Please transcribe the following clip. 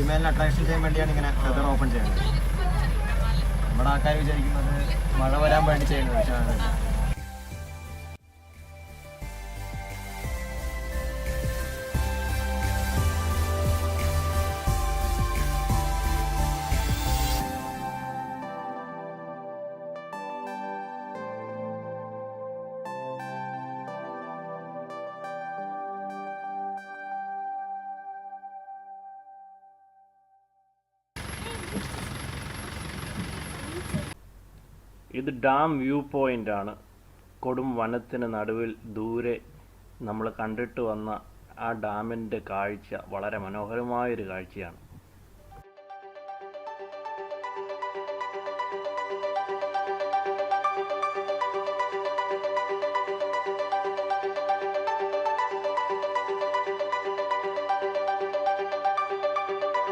ഫീമെയിലിനെ attraction ചെയ്യാൻ വേണ്ടിയാണ് ഇങ്ങനെ ഫെദർ ഓപ്പൺ ചെയ്യുന്നത്. നമ്മുടെ ആൾക്കാർ വിചാരിക്കുന്നത് മഴ വരാൻ വേണ്ടി ചെയ്യുന്നത്, പക്ഷേ അതല്ല. ഇത് ഡാം വ്യൂ പോയിൻ്റ് ആണ്. കൊടും വനത്തിന് നടുവിൽ ദൂരെ നമ്മൾ കണ്ടിട്ട് വന്ന ആ ഡാമിൻ്റെ കാഴ്ച വളരെ മനോഹരമായൊരു കാഴ്ചയാണ്.